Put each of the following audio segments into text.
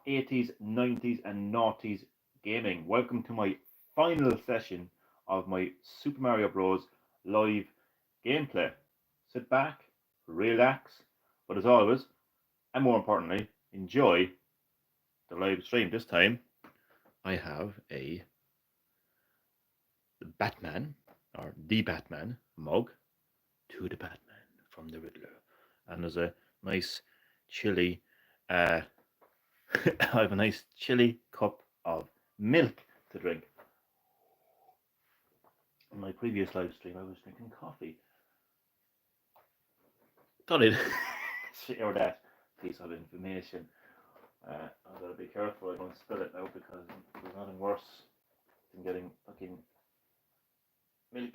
80s, 90s, and noughties gaming. Welcome to my final session of my Super Mario Bros. Live gameplay. Sit back, relax, but as always, and more importantly, enjoy the live stream. This time, I have a Batman, or the Batman mug, to the Batman from the Riddler. And there's a nice chilly I have a nice chilly cup of milk to drink. In my previous live stream, I was drinking coffee. Thought I'd share that piece of information. I've got to be careful I don't spill it now because there's nothing worse than getting fucking milk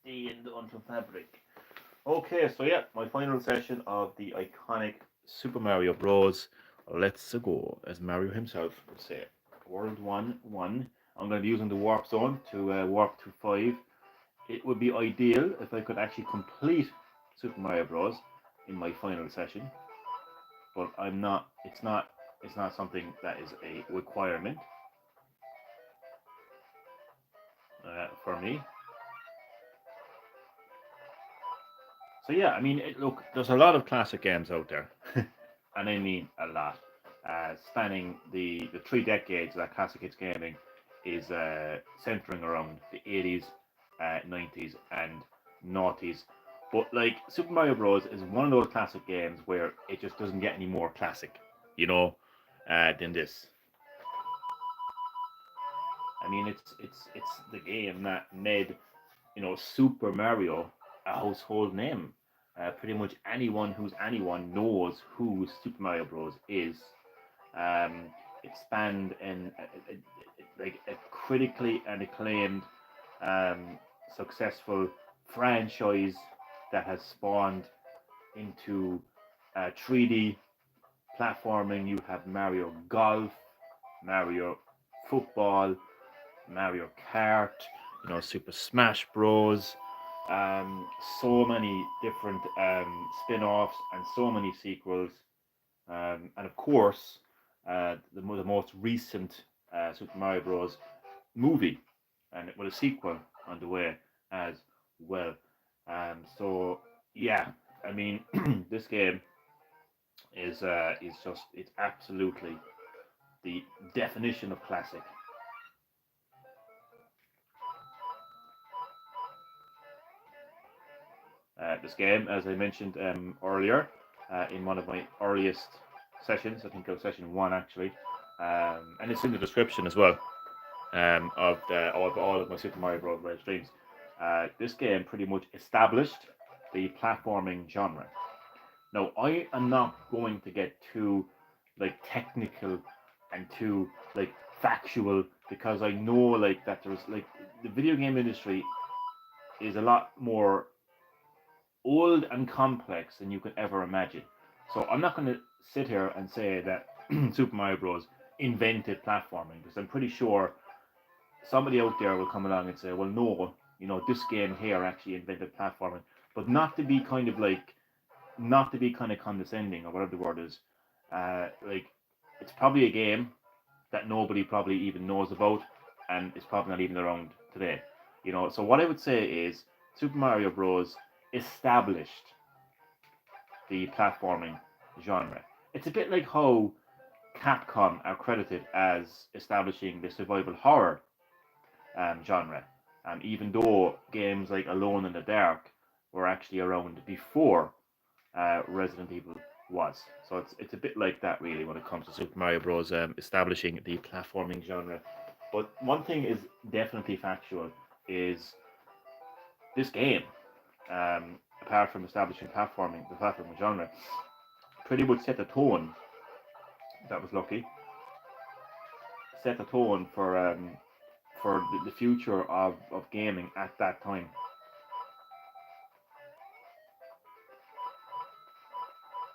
stained onto fabric. Okay, so yeah, my final session of the iconic Super Mario Bros. Let's go, as Mario himself would say. World 1, 1. I'm going to be using the warp zone to warp to 5. It would be ideal if I could actually complete Super Mario Bros. In my final session, but I'm not. It's not. It's not something that is a requirement for me. So yeah, I mean, look, there's a lot of classic games out there, and I mean a lot, spanning the 3 decades that classic hits gaming is centering around the 80s, 90s, and noughties. But like Super Mario Bros. Is one of those classic games where it just doesn't get any more classic, you know, than this. I mean, it's the game that made Super Mario a household name. Pretty much anyone who's anyone knows who Super Mario Bros. Is. Um, it spanned like a critically and acclaimed, successful franchise that has spawned into 3D platforming. You have Mario Golf, Mario Football, Mario Kart, Super Smash Bros. Um, so many different spin-offs and so many sequels, and of course, the most recent Super Mario Bros. Movie, and with a sequel on the way as well. So yeah, I mean, this game is just it's absolutely the definition of classic. This game, as I mentioned earlier, in one of my earliest sessions, I think it was session 1 actually, and it's in the description as well, of all of my Super Mario Bros. Live streams. This game pretty much established the platforming genre. Now, I am not going to get too like technical and too like factual because I know like that there's like the video game industry is a lot more old and complex than you could ever imagine. So I'm not going to sit here and say that Super Mario Bros. Invented platforming because I'm pretty sure somebody out there will come along and say, well, no, this game here actually invented platforming, but not to be kind of condescending or whatever the word is. Like, it's probably a game that nobody probably even knows about, and it's probably not even around today. So what I would say is Super Mario Bros. Established the platforming genre. It's a bit like how Capcom are credited as establishing the survival horror genre, even though games like Alone in the Dark were actually around before Resident Evil was. So it's a bit like that really when it comes to Super Mario Bros. Establishing the platforming genre. But one thing is definitely factual is this game, apart from establishing the platforming genre, pretty much set the tone. That was lucky. Set the tone for the future of gaming at that time.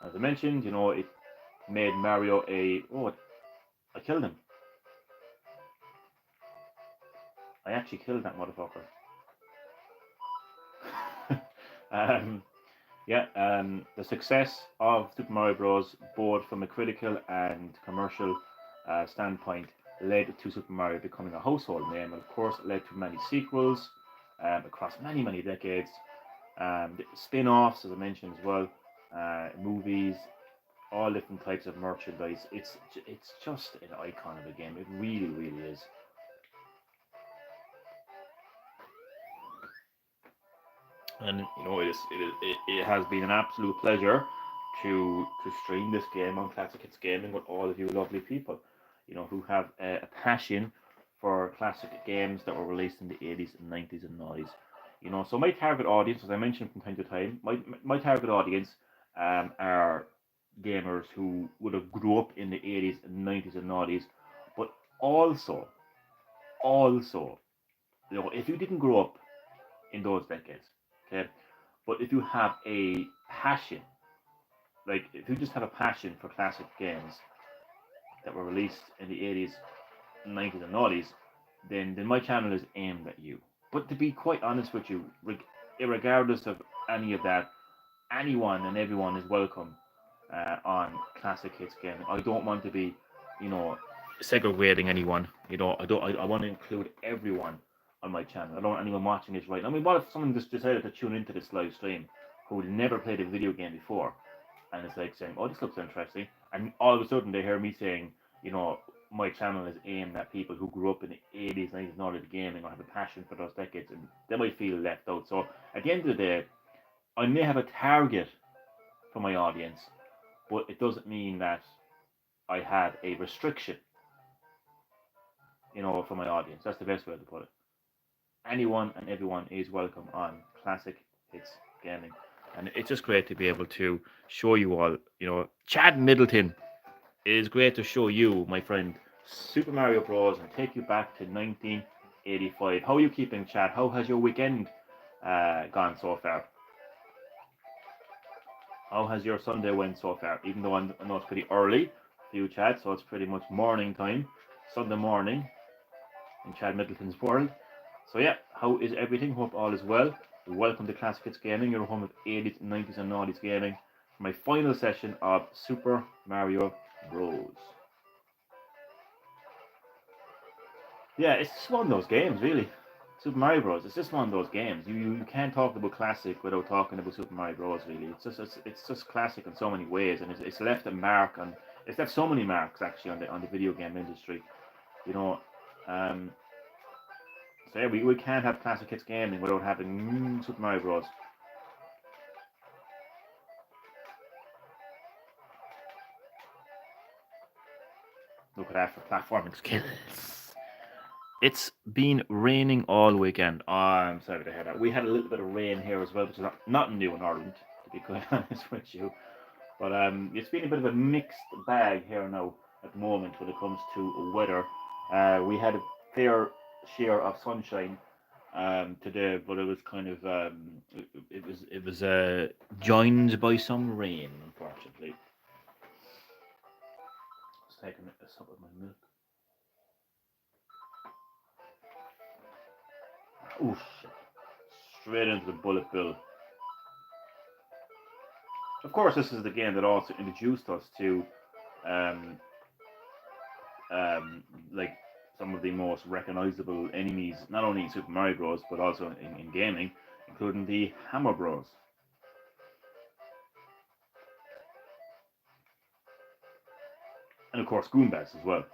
As I mentioned, it made Mario a oh, I killed him. I actually killed that motherfucker. um, yeah, the success of Super Mario Bros. Both from a critical and commercial standpoint led to Super Mario becoming a household name, and of course it led to many sequels across many decades, spin-offs as I mentioned as well, movies, all different types of merchandise. It's just an icon of a game. It really is. And it has been an absolute pleasure to stream this game on Classic Hits Gaming with all of you lovely people, who have a passion for classic games that were released in the 80s and 90s and 90s. So my target audience, as I mentioned from time to time, my target audience are gamers who would have grew up in the 80s and 90s and 90s, but also, if you didn't grow up in those decades, okay, but if you have a passion, like if you just have a passion for classic games that were released in the 80s, 90s, and 90s, then my channel is aimed at you. But to be quite honest with you, regardless of any of that, anyone and everyone is welcome on Classic Hits Gaming. I don't want to be, segregating anyone. I want to include everyone on my channel. I don't want anyone watching this right now. I mean, what if someone just decided to tune into this live stream who had never played a video game before, and it's like saying, "Oh, this looks interesting," and all of a sudden they hear me saying, my channel is aimed at people who grew up in the 80s, 90s, and all of the gaming, or have a passion for those decades, and they might feel left out. So at the end of the day, I may have a target for my audience, but it doesn't mean that I have a restriction, for my audience. That's the best way to put it. Anyone and everyone is welcome on Classic Hits Gaming. And it's just great to be able to show you all, Chad Middleton. It is great to show you, my friend, Super Mario Bros. And take you back to 1985. How are you keeping, Chad? How has your weekend gone so far? How has your Sunday went so far? Even though I know it's pretty early for you, Chad, so it's pretty much morning time, Sunday morning in Chad Middleton's world. So yeah, how is everything? Hope all is well. Welcome to Classic Hits Gaming, your home of 80s, 90s and 90s gaming. For my final session of Super Mario Bros. Yeah, it's just one of those games, really. Super Mario Bros. It's just one of those games. You can't talk about classic without talking about Super Mario Bros. Really, it's just classic in so many ways, and it's left a mark on. It's left so many marks actually on the video game industry. You know, um, so yeah, we can't have Classic Hits Gaming without having Super Mario Bros. Look at that for platforming skills. It's been raining all weekend. Oh, I'm sorry to hear that. We had a little bit of rain here as well, which is not new in Ireland, to be quite honest with you. But it's been a bit of a mixed bag here now at the moment when it comes to weather. We had a fair share of sunshine today, but it was kind of it was joined by some rain, unfortunately. Just taking a sip of my milk. Oh shit! Straight into the bullet bill. Of course, this is the game that also introduced us to um, like some of the most recognizable enemies, not only in Super Mario Bros. But also in gaming, including the Hammer Bros. And of course Goombas as well.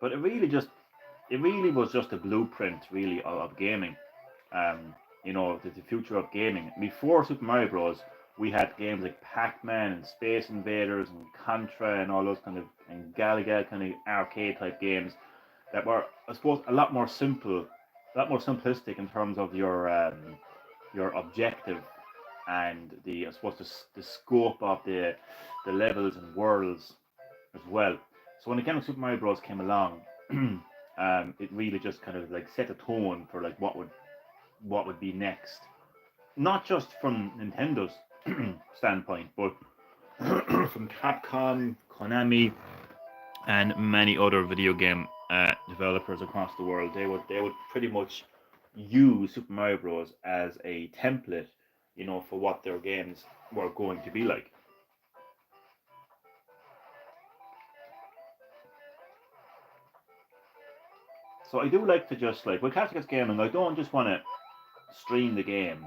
But it really was just a blueprint really of gaming. The future of gaming. Before Super Mario Bros, we had games like Pac-Man and Space Invaders and Contra and all those kind of and Galaga kind of arcade type games that were, I suppose, a lot more simple, a lot more simplistic in terms of your objective and the I suppose the scope of the levels and worlds as well. So when the game of Super Mario Bros came along, it really just kind of like set a tone for like what would be next. Not just from Nintendo's standpoint, but from Capcom, Konami, and many other video game developers across the world. They would pretty much use Super Mario Bros. As a template, for what their games were going to be like. So I do like to just like with Classic gaming, I don't just want to stream the game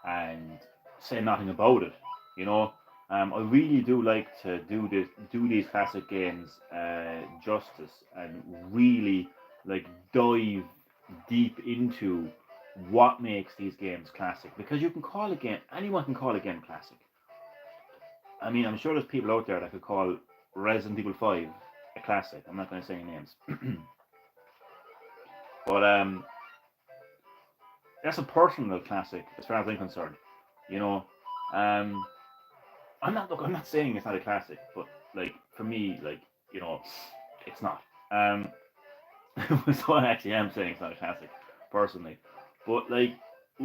and say nothing about it. You know, I really do like to do these classic games justice and really like dive deep into what makes these games classic, because you can call a game, anyone can call a game classic. I mean, I'm sure there's people out there that could call Resident Evil 5 a classic. I'm not going to say any names, but that's a personal classic as far as I'm concerned. You know, um, I'm not saying it's not a classic, but like for me, like you know, it's not. Um, so I actually am saying it's not a classic, personally. But like,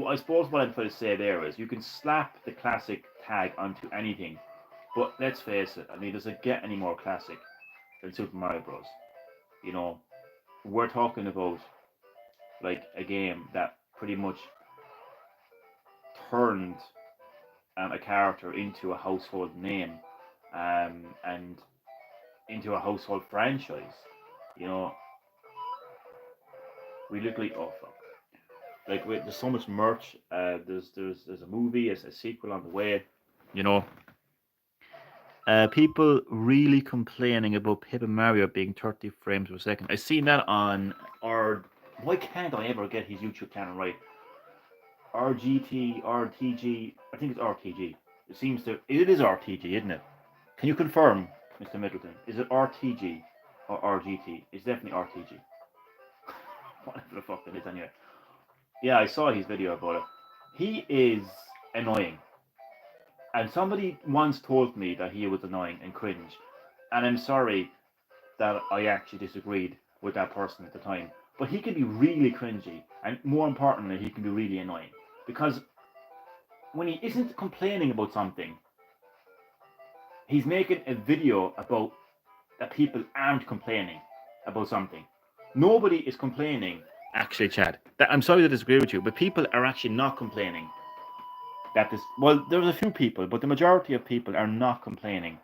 I suppose what I'm trying to say there is you can slap the classic tag onto anything, but let's face it. I mean, does it get any more classic than Super Mario Bros? You know, we're talking about like a game that pretty much turned a character into a household name, and into a household franchise. You know, we literally oh fuck. Like there's so much merch. There's a movie, a sequel on the way. You know, people really complaining about Paper Mario being 30 frames per second. I seen that on our. Why can't I ever get his YouTube channel right? RGT, RTG. I think it's RTG. It seems to. It is RTG, isn't it? Can you confirm, Mr. Middleton? Is it RTG or RGT? It's definitely RTG. Whatever the fuck it is, anyway. Yeah, I saw his video about it. He is annoying. And somebody once told me that he was annoying and cringe. And I'm sorry that I actually disagreed with that person at the time. But he can be really cringy. And more importantly, he can be really annoying. Because when he isn't complaining about something, he's making a video about that people aren't complaining about something. Nobody is complaining. Actually, Chad, I'm sorry to disagree with you, but people are actually not complaining that this. Well, there's a few people, but the majority of people are not complaining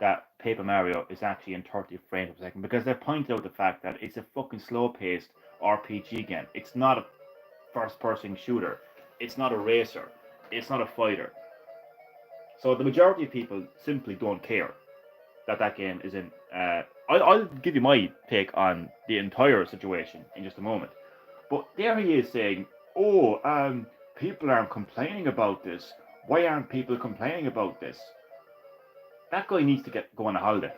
that Paper Mario is actually in 30 frames per second, because they're pointing out the fact that it's a fucking slow-paced RPG game. It's not a first-person shooter. It's not a racer. It's not a fighter. So the majority of people simply don't care that game is in. I'll give you my take on the entire situation in just a moment. But there he is saying, "Oh, people aren't complaining about this. Why aren't people complaining about this?" That guy needs to go on a holiday.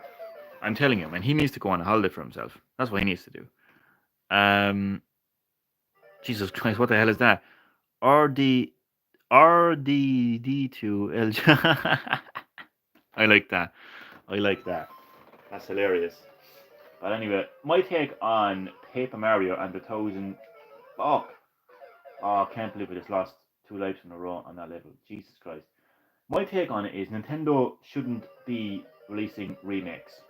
I'm telling you, man, he needs to go on a holiday for himself. That's what he needs to do. Jesus Christ, what the hell is that? RD RDD2LJ. I like that. I like that. That's hilarious. But anyway, my take on Paper Mario and the thousand. Fuck. Oh, I can't believe we just lost 2 lives in a row on that level. Jesus Christ. My take on it is Nintendo shouldn't be releasing remakes.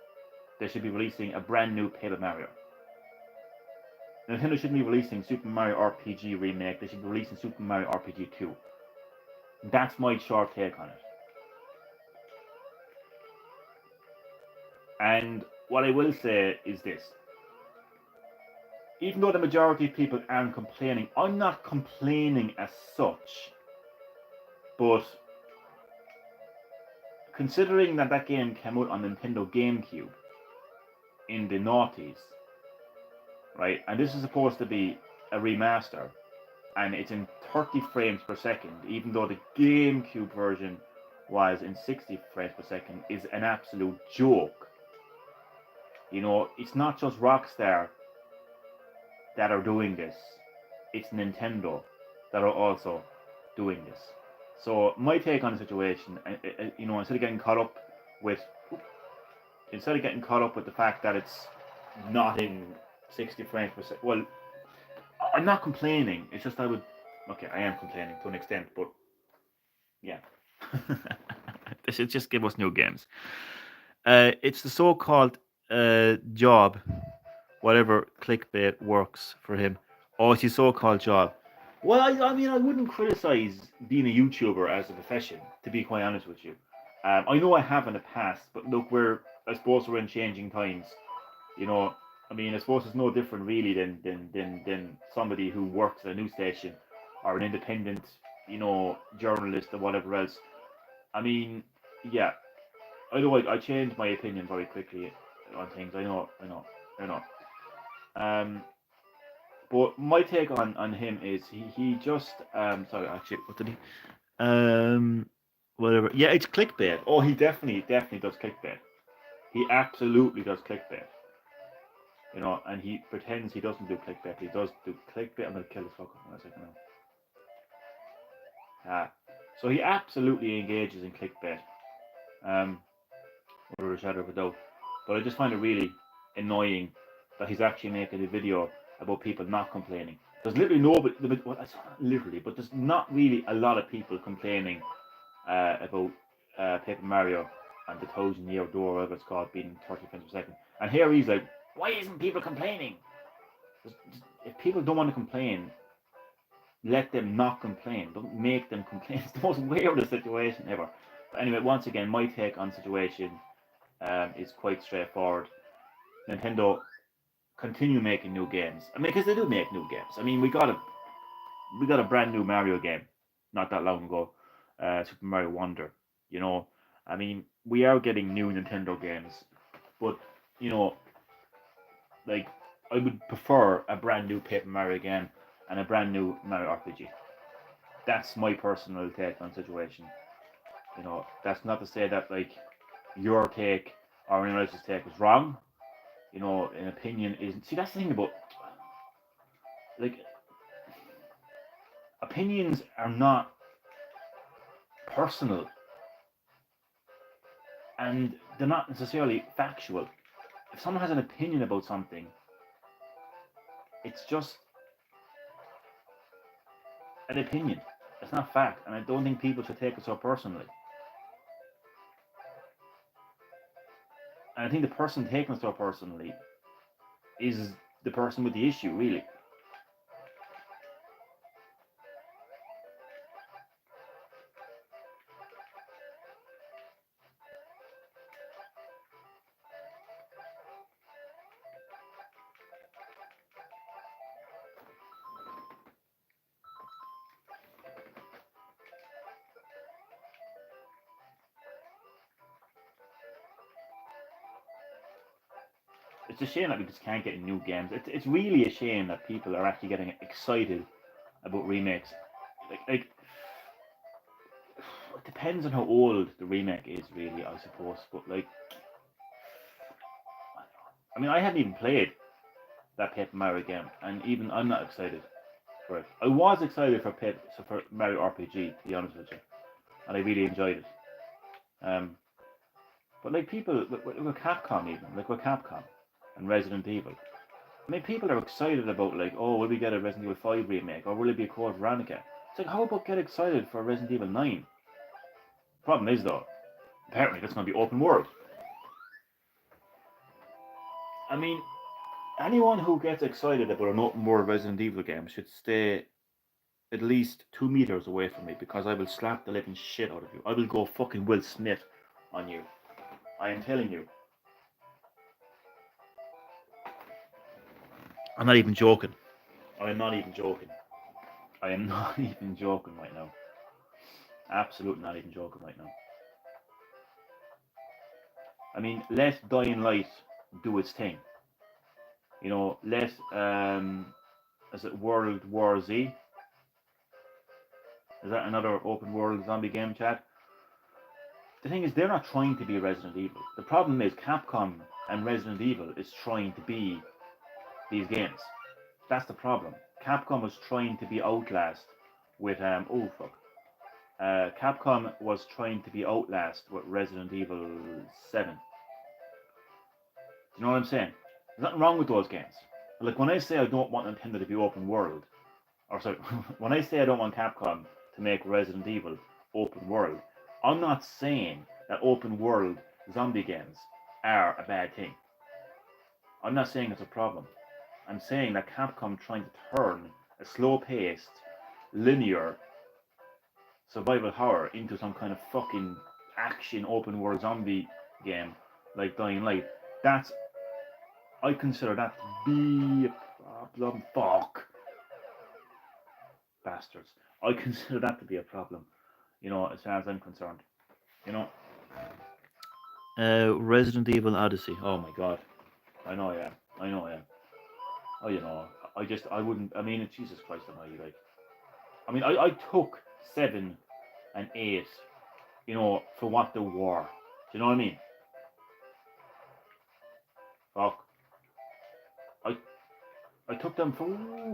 They should be releasing a brand new Paper Mario. Nintendo shouldn't be releasing Super Mario RPG remake. They should be releasing Super Mario RPG 2. That's my short take on it. And what I will say is this. Even though the majority of people aren't complaining, I'm not complaining as such. But considering that game came out on Nintendo GameCube in the noughties, right? And this is supposed to be a remaster, and it's in 30 frames per second, even though the GameCube version was in 60 frames per second, is an absolute joke. You know, it's not just Rockstar that are doing this. It's Nintendo that are also doing this. So my take on the situation, you know, instead of getting caught up with the fact that it's not in 60 frames per second. Well, I'm not complaining. It's just I am complaining to an extent, but yeah. They should just give us new games. It's the so-called job, whatever clickbait works for him. Oh, it's his so-called job. Well, I mean, I wouldn't criticize being a YouTuber as a profession, to be quite honest with you. I know I have in the past, but look, I suppose we're in changing times. You know, I mean, I suppose it's no different really than somebody who works at a news station or an independent, journalist or whatever else. I mean, yeah. Otherwise, I change my opinion very quickly on things. I know. Um, but my take on him is he just sorry, actually, what did he whatever, yeah, it's clickbait. Oh, he definitely does clickbait. He absolutely does clickbait. And he pretends he doesn't do clickbait. He does do clickbait. I'm gonna kill this fucker in a second now. So he absolutely engages in clickbait. Um, without a shadow of a doubt. But I just find it really annoying that he's actually making a video about people not complaining. There's literally nobody, well, it's not literally, but there's not really a lot of people complaining about Paper Mario and the 1,000 Year Door, whatever it's called, being 30 frames per second. And here he's like, why isn't people complaining? If people don't want to complain, let them not complain. Don't make them complain. It's the most weirdest situation ever. But anyway, once again, my take on the situation is quite straightforward. Nintendo continue making new games. I mean, because they do make new games. I mean, we got a brand new Mario game not that long ago, Super Mario Wonder. You know, I mean, we are getting new Nintendo games, but you know, like I would prefer a brand new Paper Mario game and a brand new Mario RPG. That's my personal take on the situation. That's not to say that like your take or anyone else's take is wrong. An opinion is, see, that's the thing about, like, opinions are not personal, and they're not necessarily factual. If someone has an opinion about something, it's just an opinion. It's not fact, and I don't think people should take it so personally. And I think the person taking it so personally is the person with the issue, really. It's a shame that we just can't get new games. It's really a shame that people are actually getting excited about remakes. Like it depends on how old the remake is, really, I suppose. But like, I mean, I haven't even played that Paper Mario game, and even I'm not excited for it. I was excited for Mario RPG, to be honest with you, and I really enjoyed it. Um, but like people with Capcom, even like with Capcom and Resident Evil, I mean, people are excited about like, oh, will we get a Resident Evil 5 remake, or will it be a Code Veronica? It's like, how about get excited for Resident Evil 9? Problem is though, apparently that's going to be open world. I mean, anyone who gets excited about an open world Resident Evil game should stay at least 2 meters away from me, because I will slap the living shit out of you. I will go fucking Will Smith on you. I am telling you. I'm not even joking. I am not even joking. I am not even joking right now. Absolutely not even joking right now. I mean, let Dying Light do its thing. Let is it World War Z? Is that another open world zombie game, chat? The thing is, they're not trying to be Resident Evil. The problem is Capcom and Resident Evil is trying to be these games. That's the problem. Capcom was trying to be Outlast with oh fuck. Capcom was trying to be Outlast with Resident Evil 7. Do you know what I'm saying? There's nothing wrong with those games. Like when I say I don't want Nintendo to be open world, or sorry, when I say I don't want Capcom to make Resident Evil open world, I'm not saying that open world zombie games are a bad thing. I'm not saying it's a problem. I'm saying that Capcom trying to turn a slow-paced, linear survival horror into some kind of fucking action open world zombie game like Dying Light, that's I consider that to be a problem. Fuck. Bastards. I consider that to be a problem, as far as I'm concerned. You know. Resident Evil Odyssey. Oh my god. I know, yeah. I know, yeah. Oh, I wouldn't. I mean, Jesus Christ Almighty, like. I mean, I took 7 and 8, for what they were. Do you know what I mean? Fuck. I I took them for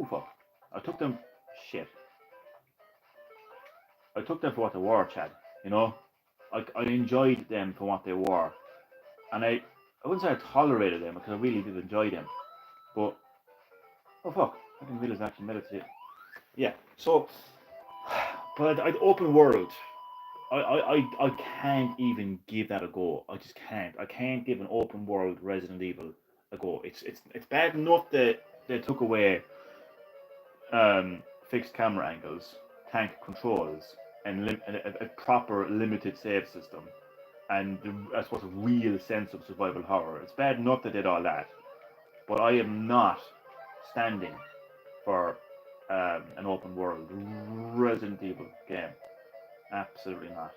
fuck. I took them shit. I took them for what they were, Chad. You know, I enjoyed them for what they were, and I wouldn't say I tolerated them because I really did enjoy them. But oh fuck, I didn't realize I actually meditated. Yeah. So, but I'd open world. I can't even give that a go. I just can't. I can't give an open world Resident Evil a go. It's bad enough that they took away fixed camera angles, tank controls, and a proper limited save system, and I suppose a real sense of survival horror. It's bad enough they did all that, but I am not standing for an open world Resident Evil game. Absolutely not.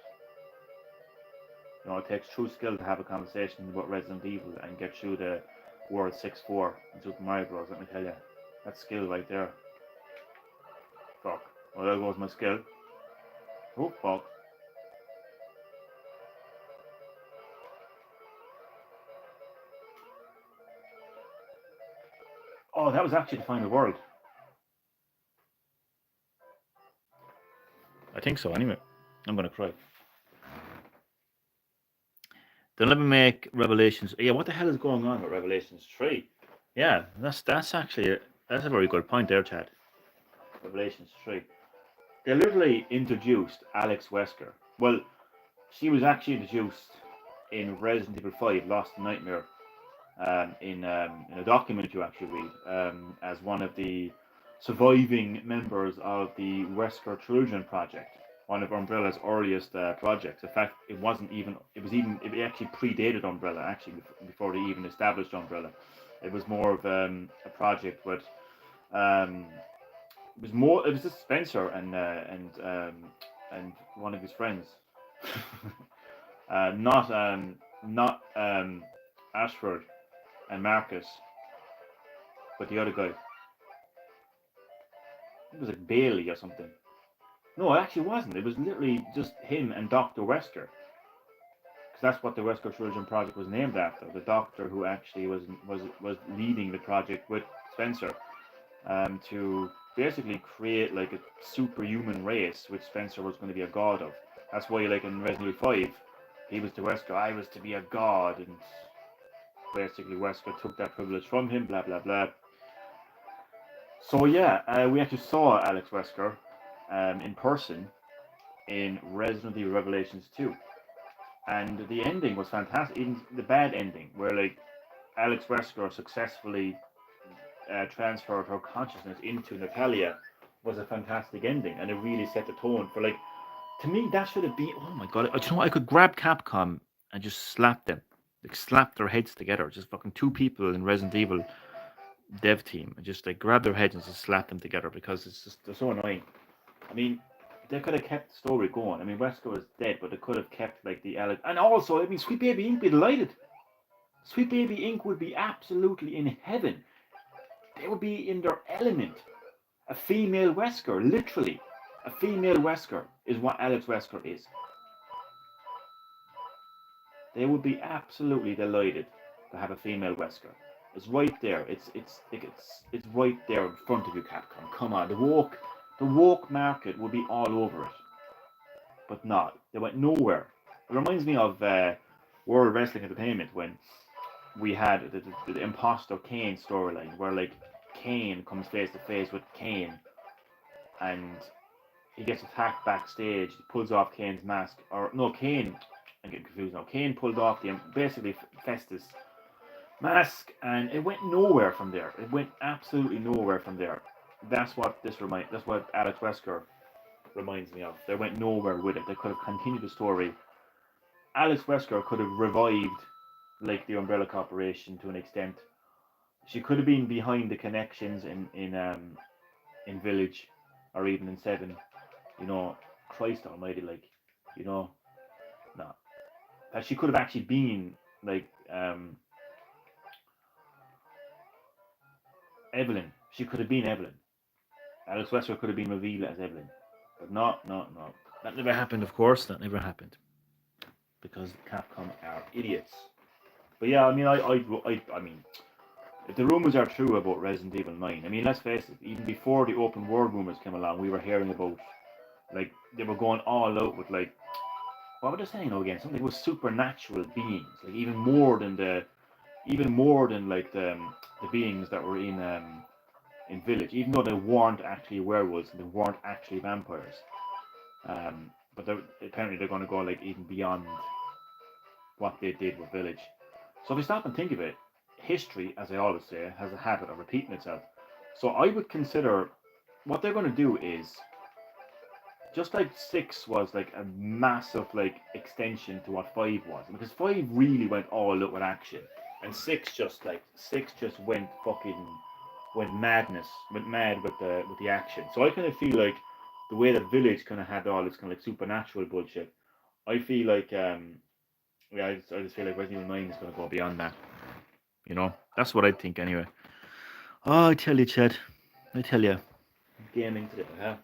It takes true skill to have a conversation about Resident Evil and get through the World 6-4 in Super Mario Bros. Let me tell you, that's skill right there. Fuck. Well, there goes my skill. Oh, fuck. Oh, that was actually the final world. I think so, anyway. I'm going to cry. Then let me make Revelations. Yeah, what the hell is going on with Revelations 3? Yeah, that's actually that's a very good point there, Chad. Revelations 3. They literally introduced Alex Wesker. Well, she was actually introduced in Resident Evil 5 Lost in Nightmare, in a document you actually read, as one of the surviving members of the Wesker Children Project, one of Umbrella's earliest projects. In fact, it actually predated Umbrella, actually, before they even established Umbrella. It was more of a project with um, it was just Spencer and one of his friends. Not Ashford and Marcus, but the other guy. It was like Bailey or something. No, it actually wasn't. It was literally just him and Dr. Wesker. Because that's what the Wesker Children Project was named after. The doctor who actually was leading the project with Spencer, to basically create like a superhuman race, which Spencer was going to be a god of. That's why, like in Resident Evil 5, he was to Wesker, I was to be a god, and basically Wesker took that privilege from him, blah blah blah. So yeah, we actually saw Alex Wesker in person in Resident Evil Revelations 2. And the ending was fantastic, even the bad ending, where like Alex Wesker successfully transferred her consciousness into Natalia, was a fantastic ending, and it really set the tone for like. To me, that should have been. Oh my god! You know what? I could grab Capcom and just slap them, like slap their heads together. Just fucking two people in Resident Evil dev team, and just like grab their heads and just slap them together because it's just they're so annoying. I mean, they could have kept the story going. I mean, Wesker is dead, but they could have kept like the Alex. And also, I mean, Sweet Baby Inc. would be delighted. Sweet Baby Inc. would be absolutely in heaven. They would be in their element. A female Wesker, literally. A female Wesker is what Alex Wesker is. They would be absolutely delighted to have a female Wesker. It's right there. It's right there in front of you, Capcom. Come on, the woke market would be all over it, but not. They went nowhere. It reminds me of World Wrestling Entertainment when we had the Imposter Kane storyline, where like Kane comes face to face with Kane, and he gets attacked backstage. He pulls off Kane's mask, or no, Kane. I'm getting confused now. Kane pulled off the basically Festus mask, and it went nowhere from there. It went absolutely nowhere from there. That's what Alex Wesker reminds me of. They went nowhere with it. They could have continued the story. Alex Wesker could have revived like the Umbrella Corporation to an extent, She could have been behind the connections in Village, or even in Seven. You know, Christ Almighty, like, you know, no. She could have actually been like Evelyn. She could have been Evelyn. Alex Wesker could have been revealed as Evelyn, but no, no, no. That never happened. Of course, that never happened because Capcom are idiots. But yeah, I mean, I mean, if the rumors are true about Resident Evil 9, I mean, let's face it, even before the open world rumors came along, we were hearing about, like, they were going all out with, like, what were they saying now again? Something with supernatural beings, like, even more than, like, the beings that were in Village, even though they weren't actually werewolves and they weren't actually vampires. But apparently they're going to go, like, even beyond what they did with Village. So if you stop and think of it, history, as I always say, has a habit of repeating itself. So I would consider what they're going to do is just like six was like a massive like extension to what five was, because five really went all out with action, and six just went fucking went mad with the action. So I kind of feel like the way that Village kind of had all this kind of like supernatural bullshit. I feel like yeah, I just feel like Resident Evil 9 is going to go beyond that. You know, that's what I think anyway. Oh, I tell you, Chad. I tell you, gaming today, huh?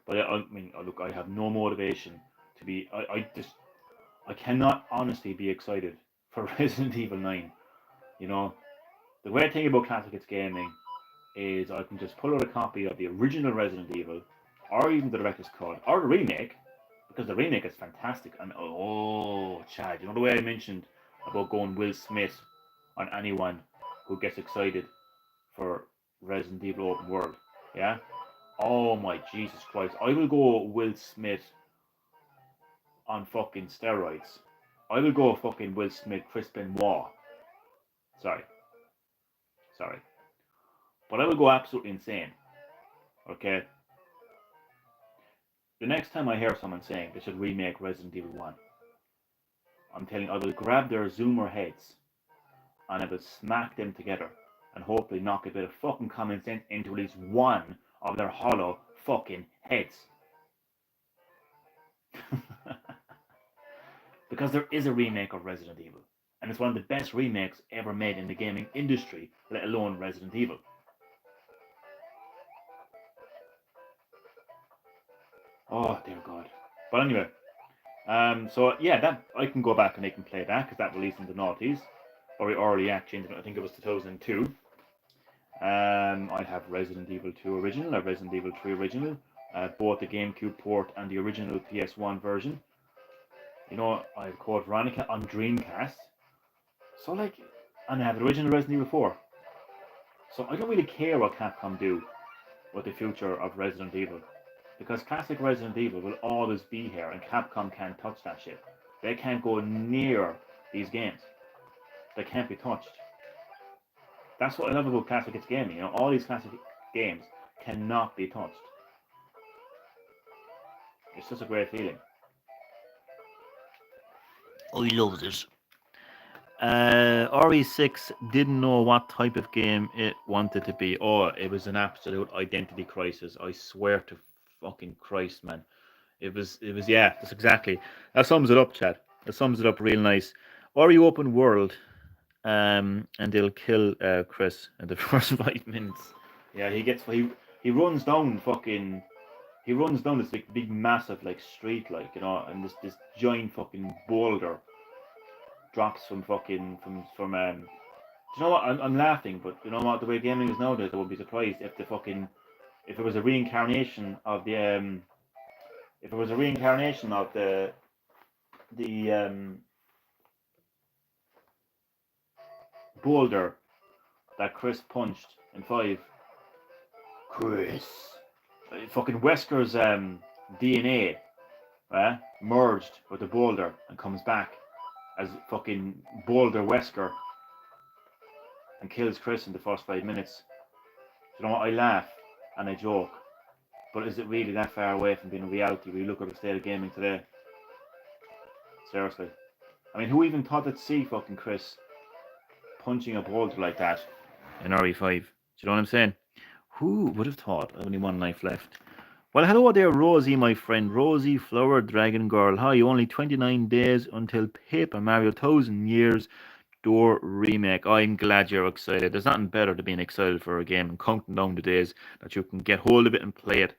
But I mean, look, I have no motivation to be. I cannot honestly be excited for Resident Evil 9. You know, the great thing about Classic Hits Gaming is I can just pull out a copy of the original Resident Evil, or even the director's cut, or the remake, because the remake is fantastic. And oh, Chad, you know the way I mentioned about going Will Smith on anyone who gets excited for Resident Evil Open World, yeah? Oh my Jesus Christ. I will go Will Smith on fucking steroids. I will go fucking Will Smith, Chris Benoit. Sorry. Sorry. But I will go absolutely insane. Okay? The next time I hear someone saying they should remake Resident Evil 1, I'm telling you, I will grab their Zoomer heads and I will smack them together and hopefully knock a bit of fucking common sense into at least one of their hollow fucking heads. Because there is a remake of Resident Evil, and it's one of the best remakes ever made in the gaming industry, let alone Resident Evil. Oh dear God! But anyway, so yeah, that I can go back and I can play that because that released in the noughties, or early action. I think it was 2002. I have Resident Evil 2 original, I have Resident Evil 3 original, both the GameCube port and the original PS1 version. You know, I have Code Veronica on Dreamcast. So like, and I have the original Resident Evil 4. So I don't really care what Capcom do with the future of Resident Evil, because classic Resident Evil will always be here, and Capcom can't touch that shit. They can't go near these games. They can't be touched. That's what I love about classic it's gaming. You know, all these classic games cannot be touched. It's just a great feeling. I love this. RE6 didn't know what type of game it wanted to be. Oh, it was an absolute identity crisis. I swear to fucking Christ, man. Yeah, that's exactly. That sums it up, Chad. That sums it up real nice. RE open world, and they'll kill Chris in the first 5 minutes. Yeah, he runs down fucking. He runs down this big massive like street, like, you know, and this giant fucking boulder drops from fucking from. Do you know what? I'm laughing, but you know what? The way gaming is nowadays, I would be surprised if if it was a reincarnation of if it was a reincarnation of the boulder that Chris punched in five. Chris, fucking Wesker's DNA, merged with the boulder and comes back as fucking Boulder Wesker and kills Chris in the first 5 minutes. You know what? I laugh and I joke, but is it really that far away from being a reality when you look at the state of gaming today? Seriously. I mean, who even thought to see fucking Chris punching a boulder like that in RE5. Do you know what I'm saying? Who would have thought? Only one life left. Well, hello there, Rosie, my friend. Rosie, Flower Dragon Girl. Hi, only 29 days until Paper Mario 1000 Years Door Remake. I'm glad you're excited. There's nothing better than being excited for a game and counting down the days that you can get hold of it and play it.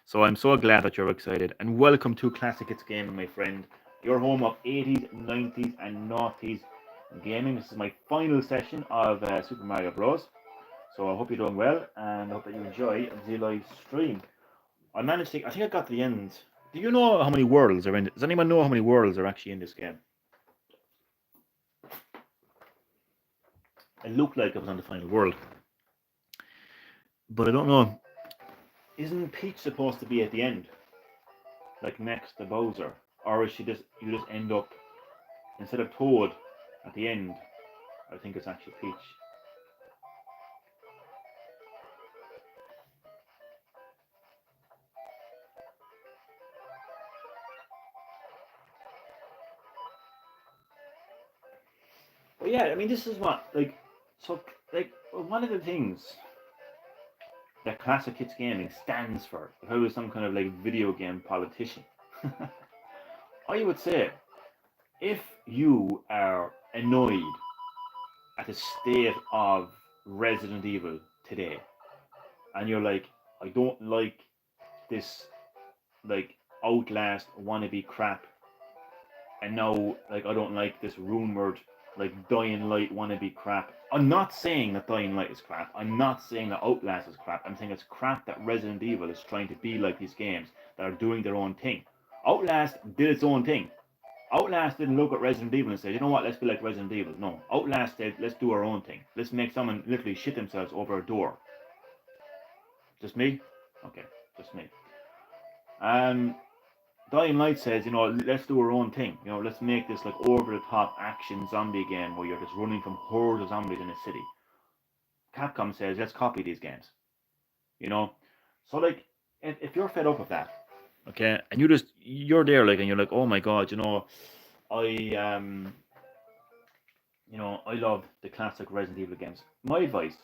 So I'm so glad that you're excited. And welcome to Classic It's Gaming, my friend. Your home of 80s, 90s, and noughties gaming. This is my final session of Super Mario Bros. So I hope you're doing well, and I hope that you enjoy the live stream. I managed to, I think I got to the end. Do you know how many worlds are in it? Does anyone know how many worlds are actually in this game? It looked like it was on the final world. But I don't know. Isn't Peach supposed to be at the end? Like next to Bowser? Or is she just, you just end up, instead of Toad at the end, I think it's actually Peach. But yeah, I mean, this is what, like, so, like, one of the things that Classic Hits Gaming stands for, if I was some kind of, like, video game politician, I would say, if you are annoyed at the state of Resident Evil today, and you're like, I don't like this, like, Outlast wannabe crap, and now, like, I don't like this rumored, like, Dying Light wannabe crap. I'm not saying that Dying Light is crap. I'm not saying that Outlast is crap. I'm saying it's crap that Resident Evil is trying to be like these games that are doing their own thing. Outlast did its own thing. Outlast didn't look at Resident Evil and say, you know what, let's be like Resident Evil. No, Outlast said, let's do our own thing. Let's make someone literally shit themselves over a door. Just me? Okay, just me. Dying Light says, you know, let's do our own thing. You know, let's make this like over-the-top action zombie game where you're just running from hordes of zombies in a city. Capcom says, let's copy these games. You know? So, like, if you're fed up with that, okay, and you're there, like, and you're like, oh my god, I I love the classic Resident Evil games. My advice: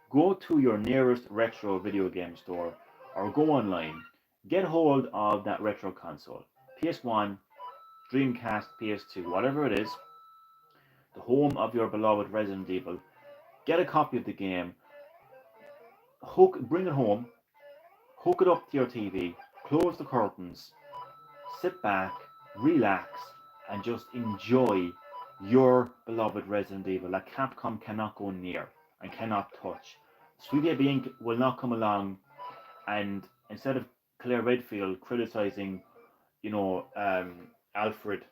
go to your nearest retro video game store or go online, get hold of that retro console, PS1, Dreamcast, PS2, whatever it is, the home of your beloved Resident Evil. Get a copy of the game, bring it home, hook it up to your TV, close the curtains, sit back, relax, and just enjoy your beloved Resident Evil that Capcom cannot go near and cannot touch. Sweet Baby Inc. will not come along and instead of Claire Redfield criticizing, Alfred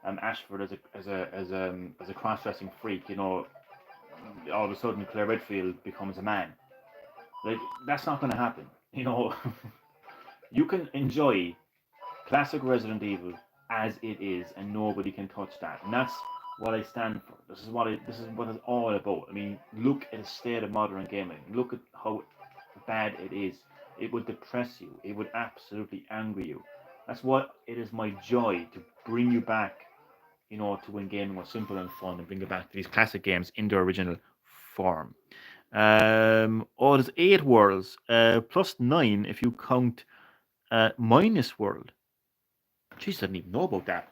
Ashford as a cross-dressing freak, all of a sudden Claire Redfield becomes a man. Like, that's not going to happen. You can enjoy classic Resident Evil as it is, and nobody can touch that. And that's what I stand for. This is what it's all about. I mean, look at the state of modern gaming. Look at how bad it is. It would depress you. It would absolutely anger you. That's what it is my joy to bring you back, to when gaming was simple and fun and bring it back to these classic games in their original form. There's 8 worlds, plus 9 if you count minus world. Jeez, I didn't even know about that.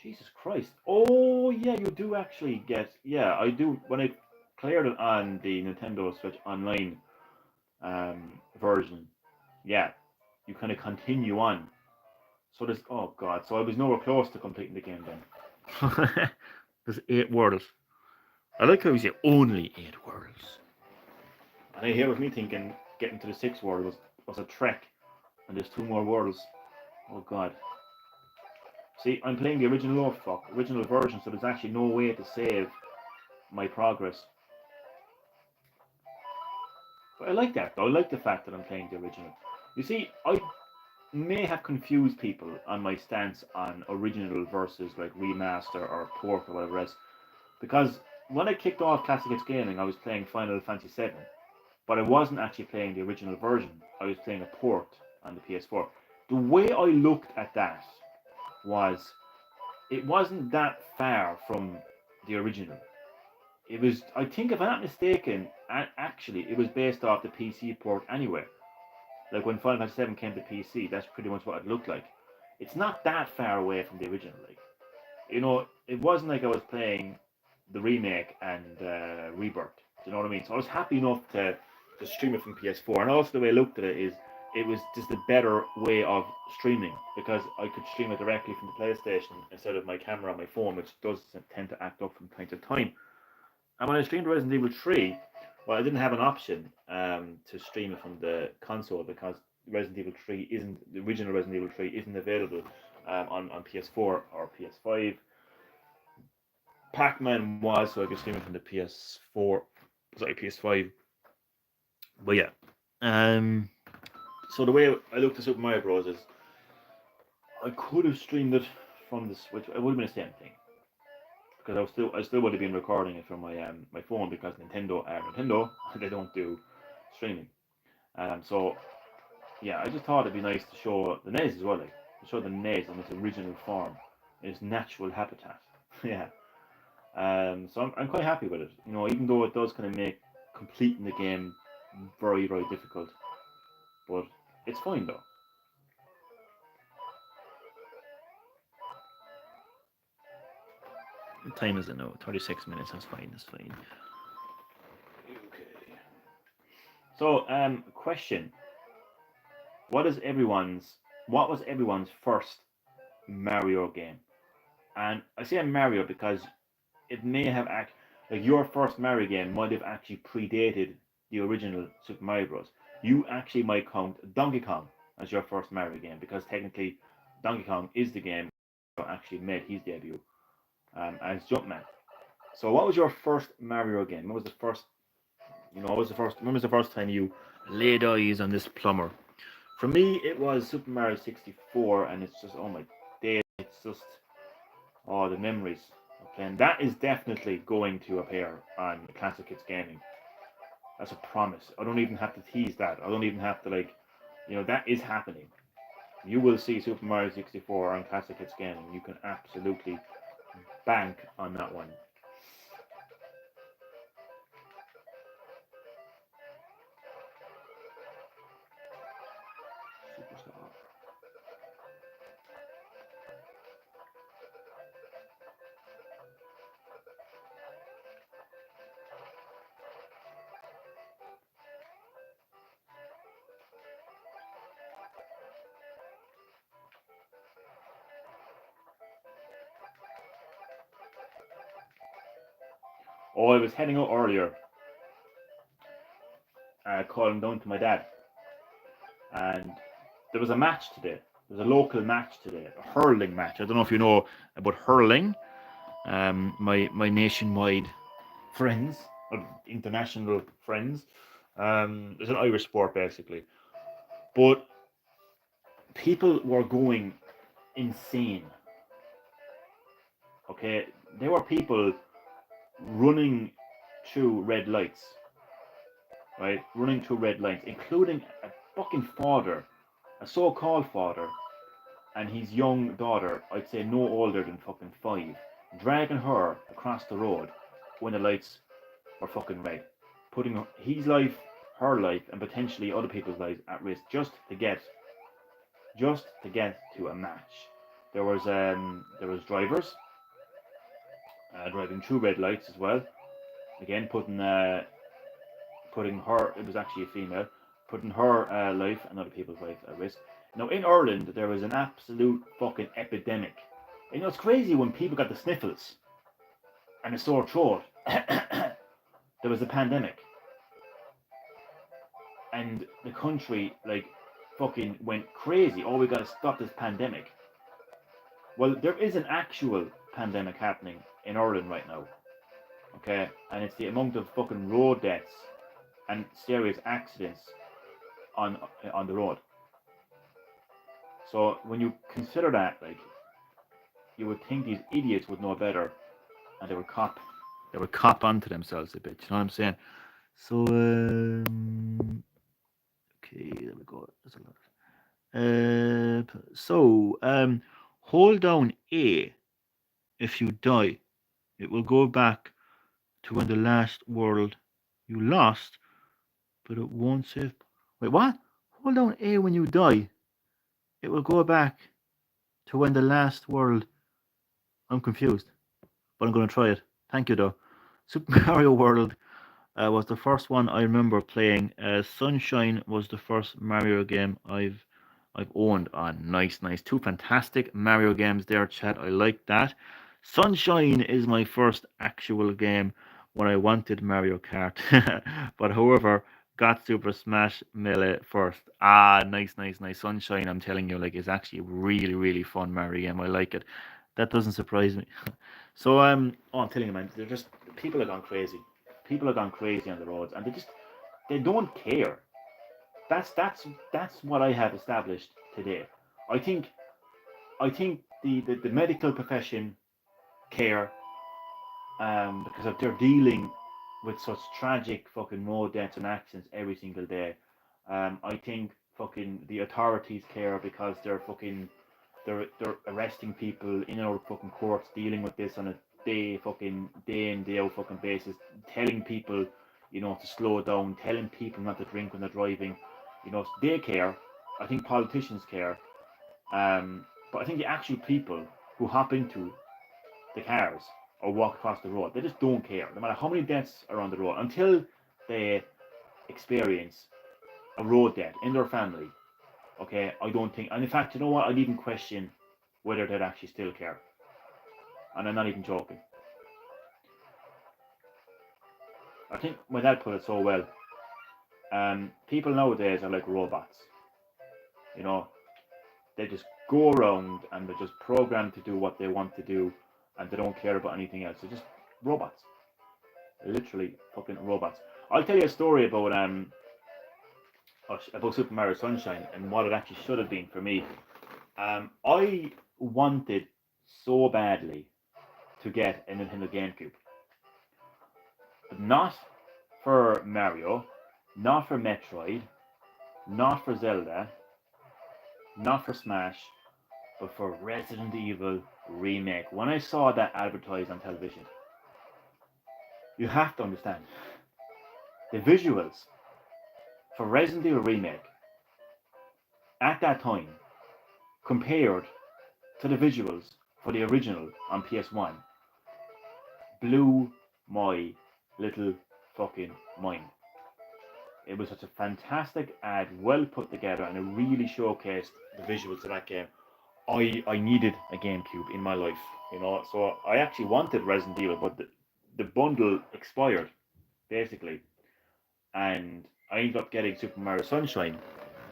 Jesus Christ. Oh, yeah, you do actually get... Yeah, I do. When I cleared it on the Nintendo Switch Online version, yeah, you kind of continue on. So there's... Oh, God. So I was nowhere close to completing the game then. There's 8 worlds. I like how you say only 8 worlds. And I hear with me thinking getting to the 6th world was a trek. And there's 2 more worlds. Oh, God. See, I'm playing the original version, so there's actually no way to save my progress. But I like that, though. I like the fact that I'm playing the original. You see, I may have confused people on my stance on original versus like remaster or port or whatever else. Because when I kicked off Classic Hits Gaming, I was playing Final Fantasy VII. But I wasn't actually playing the original version. I was playing a port on the PS4. The way I looked at that was, it wasn't that far from the original. It was, I think, if I'm not mistaken, actually, it was based off the PC port anyway. Like when Final Fantasy VII came to PC, that's pretty much what it looked like. It's not that far away from the original. Like, it wasn't like I was playing the remake and Rebirth. Do you know what I mean? So I was happy enough to stream it from PS4. And also the way I looked at it is it was just a better way of streaming because I could stream it directly from the PlayStation instead of my camera on my phone, which does tend to act up from time to time. And when I streamed Resident Evil 3, well, I didn't have an option to stream it from the console because Resident Evil 3 isn't the original Resident Evil 3 isn't available on PS4 or PS5. Pac-Man was, so I could stream it from the PS4, sorry, PS5. But yeah, um, so the way I looked at Super Mario Bros. Is I could have streamed it from the Switch. It would have been the same thing because I still would have been recording it from my phone because Nintendo they don't do streaming. So yeah, I just thought it'd be nice to show the NES as well, like to show the NES in its original form, in its natural habitat. Yeah. So I'm quite happy with it. Even though it does kind of make completing the game very, very difficult, but it's fine though. What time is it now? 36 minutes. That's fine. That's fine. Okay. So, question: What was everyone's first Mario game? And I say Mario because it may have like your first Mario game might have actually predated the original Super Mario Bros. You actually might count Donkey Kong as your first Mario game because technically Donkey Kong is the game that actually made his debut as Jumpman. So what was your first Mario game? What was the first? What was the first? When was the first time you laid eyes on this plumber? For me, it was Super Mario 64, and it's just oh my days, it's just the memories of playing. That is definitely going to appear on Classic Hits Gaming. That's a promise. I don't even have to tease that. I don't even have to that is happening. You will see Super Mario 64 on Classic Hits Gaming. You can absolutely bank on that one. Superstar. Oh, I was heading out earlier, calling down to my dad, and there was a match today. There was a local match today, a hurling match. I don't know if you know about hurling. My nationwide friends, or international friends. It's an Irish sport basically, but people were going insane. Okay, there were people running through red lights, right? Running through red lights, including a fucking father, a so-called father, and his young daughter. I'd say no older than fucking 5, dragging her across the road when the lights were fucking red, putting his life, her life, and potentially other people's lives at risk just to get to a match. There was drivers driving through red lights as well. Again, putting her. It was actually a female, putting her life and other people's life at risk. Now in Ireland, there was an absolute fucking epidemic. It's crazy when people got the sniffles and a sore throat. There was a pandemic, and the country fucking went crazy. Oh, we gotta stop this pandemic. Well, there is an actual pandemic happening in Ireland right now. Okay, and it's the amount of fucking road deaths and serious accidents on on the road. So when you consider that, you would think these idiots would know better, and they would cop onto themselves a bit. You know what I'm saying? So okay, there we go. There's a lot. So hold down A if you die. it will go back to when the last world you lost, but it won't save. Wait, what? Hold down A when you die. It will go back to when the last world. I'm confused, but I'm going to try it. Thank you, though. Super Mario World was the first one I remember playing. Sunshine was the first Mario game I've owned. Ah, nice, nice. Two fantastic Mario games there, chat. I like that. Sunshine is my first actual game when I wanted Mario Kart. But however, got Super Smash Melee first. Ah, nice, nice, nice. Sunshine, I'm telling you, like, is actually a really, really fun Mario game. I like it. That doesn't surprise me. So oh, I'm telling you, man, they're just people have gone crazy. People have gone crazy on the roads, and they don't care. That's what I have established today. I think the medical profession care because they're dealing with such tragic fucking road deaths and accidents every single day. I think fucking the authorities care because they're arresting people in our fucking courts, dealing with this on a day in day out fucking basis, telling people, to slow down, telling people not to drink when they're driving. They care. I think politicians care. But I think the actual people who hop into the cars or walk across the road, they just don't care. No matter how many deaths are on the road, until they experience a road death in their family. Okay, I don't think, and in fact, you know what? I'd even question whether they'd actually still care. And I'm not even joking. I think my dad put it so well. People nowadays are like robots. You know, they just go around and they're just programmed to do what they want to do, and they don't care about anything else. They're just robots, literally fucking robots. I'll tell you a story about Super Mario Sunshine and what it actually should have been for me. I wanted so badly to get a Nintendo GameCube, but not for Mario, not for Metroid, not for Zelda, not for Smash, but for Resident Evil Remake. When I saw that advertised on television, you have to understand the visuals for Resident Evil Remake at that time compared to the visuals for the original on PS1 blew my little fucking mind. It was such a fantastic ad, well put together, and it really showcased the visuals of that game. I needed a GameCube in my life, so I actually wanted Resident Evil, but the bundle expired, basically, and I ended up getting Super Mario Sunshine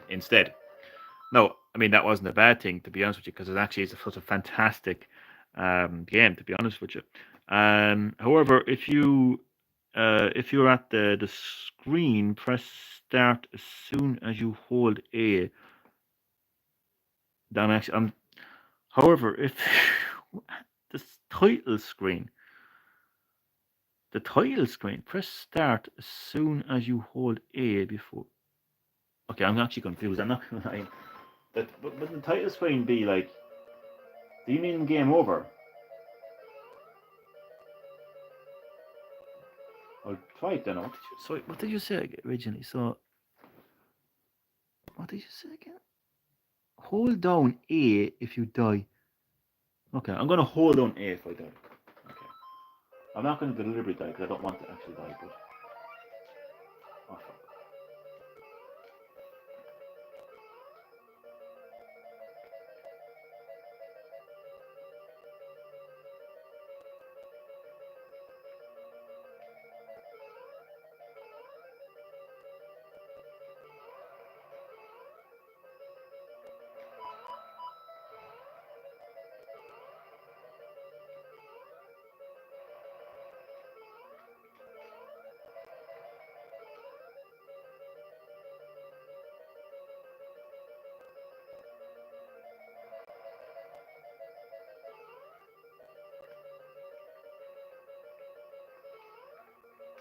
instead. No, I mean that wasn't a bad thing, to be honest with you, because it actually is such a fantastic game, to be honest with you. However, if you're at the screen, press start as soon as you hold A. Then actually, however, if the title screen, press start as soon as you hold A before. Okay, I'm actually confused. I'm not gonna lie. But the title screen be like, do you mean game over? I'll try it then. What did you say originally? So, what did you say again? Hold down A if you die. Okay, I'm gonna hold down A if I die. Okay. I'm not gonna deliberately die because I don't want to actually die, but. Oh, fuck.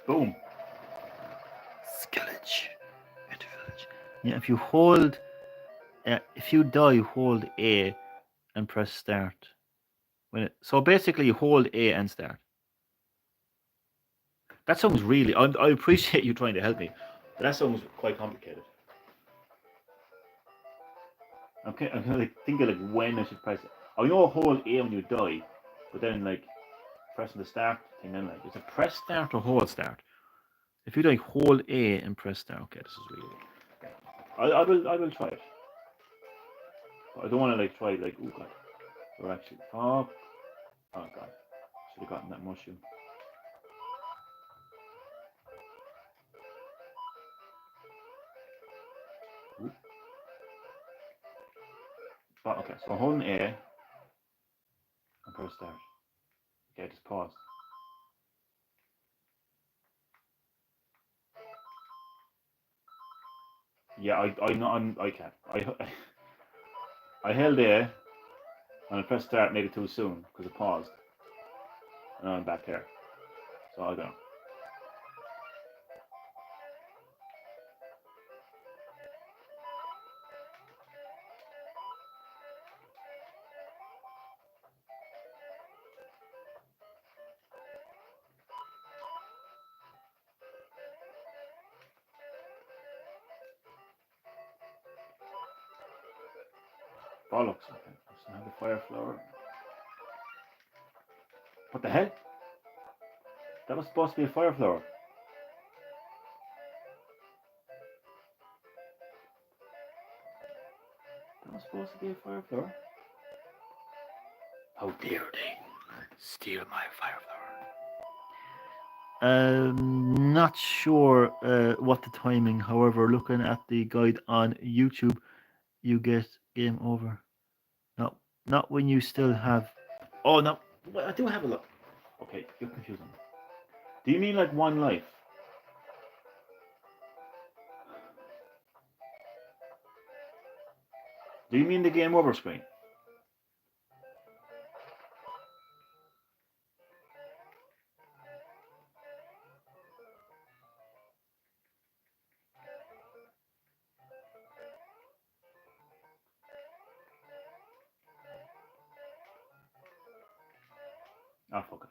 Boom. Skillage. Yeah, if you die, hold A and press start. So basically, you hold A and start. That sounds really. I appreciate you trying to help me, but that sounds quite complicated. I'm like thinking like when I should press it. I know hold A when you die, but then like pressing the start thing, then like is it press start or hold start? If you like hold A and press start, okay, this is really. I will try it. But I don't want to like try like oh god, or actually oh god, should have gotten that mushroom. Ooh. Oh, okay, so I'm holding A and press start. Okay, just pause. Yeah, I know I can't. I held A and I pressed start maybe too soon because it paused. And now I'm back here. So I don't know. Bollocks. Okay. Just have the fire flower. What the hell? That was supposed to be a fire flower. That was supposed to be a fire flower. How dare they steal my fire flower? Not sure what the timing. However, looking at the guide on YouTube, you get game over. No, not when you still have. Oh no, well, I do have a look. Okay, you're confusing me. Do you mean like one life? Do you mean the game over screen? Ah, fuck it.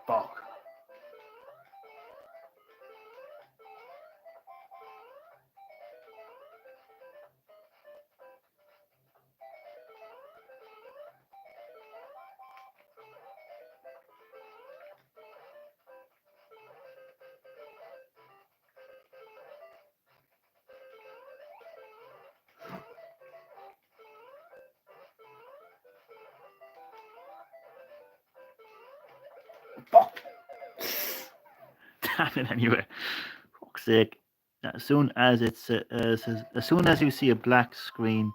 Fuck. Fuck. Damn it! Anyway, fuck's sake. As soon as it's says, as soon as you see a black screen,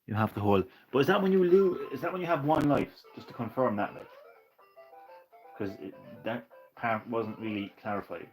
you have to hold. But is that when you lose? Is that when you have one life? Just to confirm that, like, because that part wasn't really clarified.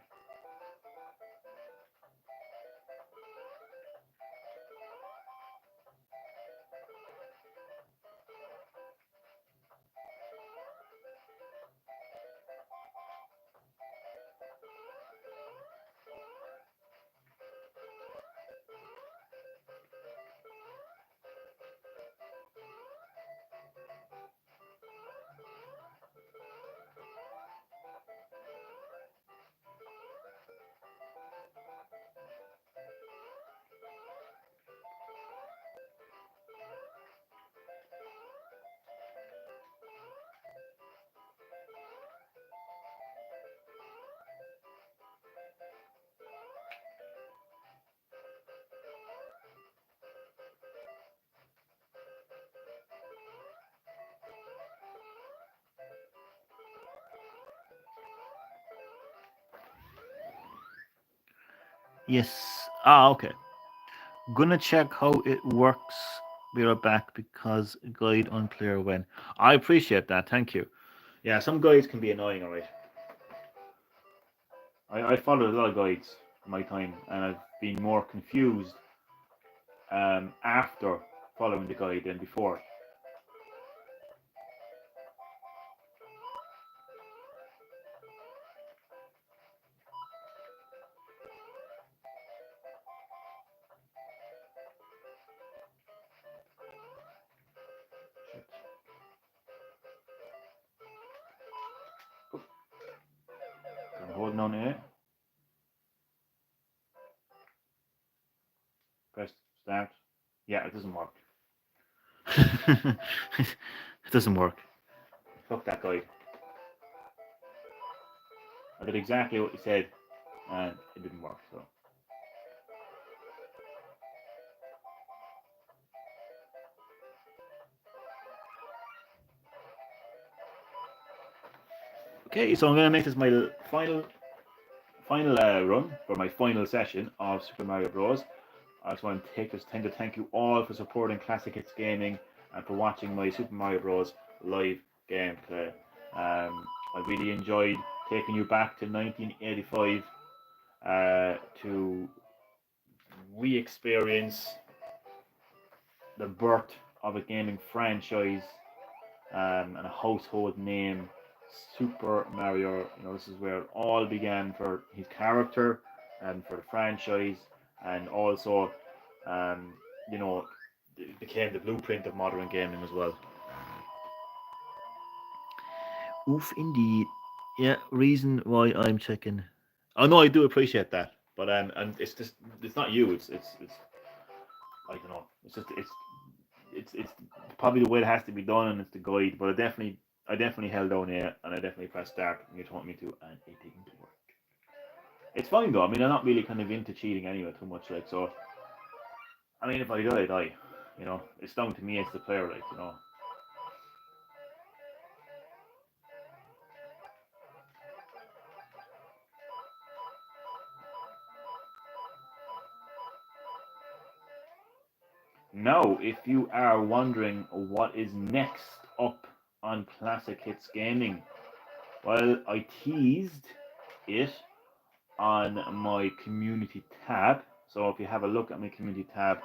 Yes. Ah, okay. Gonna check how it works. Be right back because guide on player when. I appreciate that. Thank you. Yeah, some guides can be annoying, alright. I followed a lot of guides in my time, and I've been more confused after following the guide than before. Shit. I'm holding on to it. Press start. Yeah, it doesn't work. It doesn't work. Fuck that guide. I did exactly what you said, and it didn't work. So okay, so I'm gonna make this my final run for my final session of Super Mario Bros. I just want to take this time to thank you all for supporting Classic Hits Gaming and for watching my Super Mario Bros. Live gameplay. I really enjoyed taking you back to 1985 to re-experience the birth of a gaming franchise and a household name, Super Mario. You know, this is where it all began for his character and for the franchise, and also, um, you know, it became the blueprint of modern gaming as well. Oof, indeed. Yeah, reason why I'm checking. Oh no, I do appreciate that, but and it's not you. It's I don't know. It's just it's probably the way it has to be done, and it's the guide. But I definitely held down here, and I definitely pressed start when you told me to, and it didn't work. It's fine though. I mean, I'm not really kind of into cheating anyway too much. Like so, I mean, if I die, I die. You know, it's down to me as the player. Like you know. Now, if you are wondering what is next up on Classic Hits Gaming, well, I teased it on my community tab. So if you have a look at my community tab,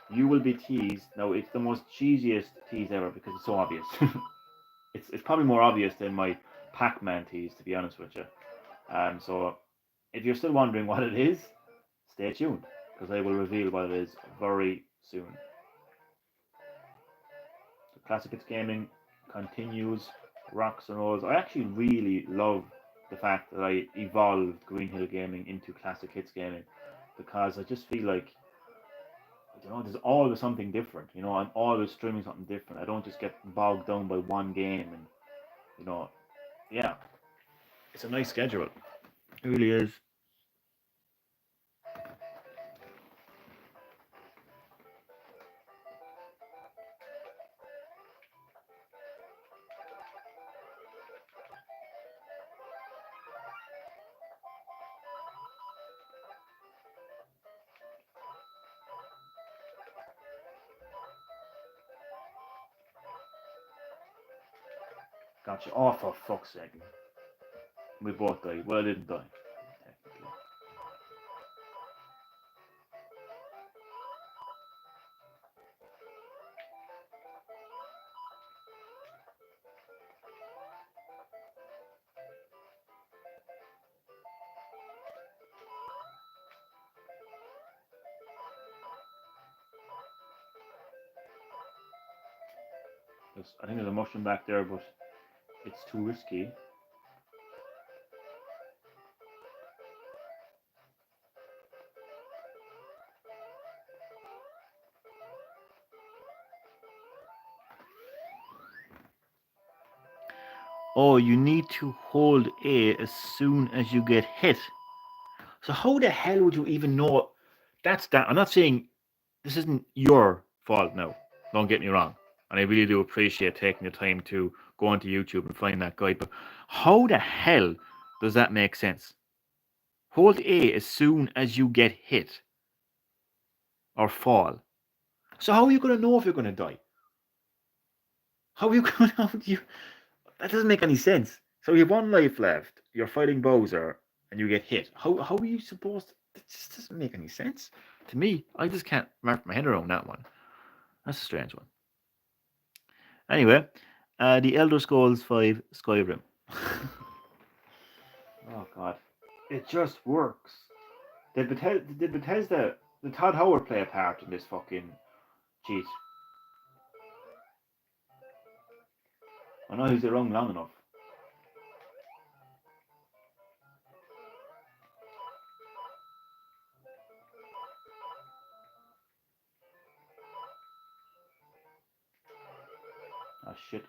you will be teased. Now, it's the most cheesiest tease ever because it's so obvious. It's probably more obvious than my Pac-Man tease, to be honest with you. So if you're still wondering what it is, stay tuned because I will reveal what it is very soon. So Classic Hits Gaming continues, rocks and rolls. I actually really love the fact that I evolved Green Hill Gaming into Classic Hits Gaming because I just feel like I don't know, there's always something different. You know, I'm always streaming something different. I don't just get bogged down by one game, and you know, yeah, it's a nice schedule. It really is. Gotcha. Oh, for fuck's sake. We both died. Well, I didn't die, technically. I think there's a mushroom back there, but it's too risky. Oh, you need to hold A as soon as you get hit. So how the hell would you even know that's that? I'm not saying this isn't your fault now. Don't get me wrong. And I really do appreciate taking the time to go onto YouTube and find that guide. But how the hell does that make sense? Hold A as soon as you get hit or fall. So how are you going to know if you're going to die? How are you going to... How do you... That doesn't make any sense. So you have 1 life left, you're fighting Bowser, and you get hit. How are you supposed to... That just doesn't make any sense. To me, I just can't wrap my head around that one. That's a strange one. Anyway, the Elder Scrolls 5 Skyrim. Oh god, it just works. Did Bethesda, did Todd Howard play a part in this fucking cheat? I know he's around long enough. Oh shit,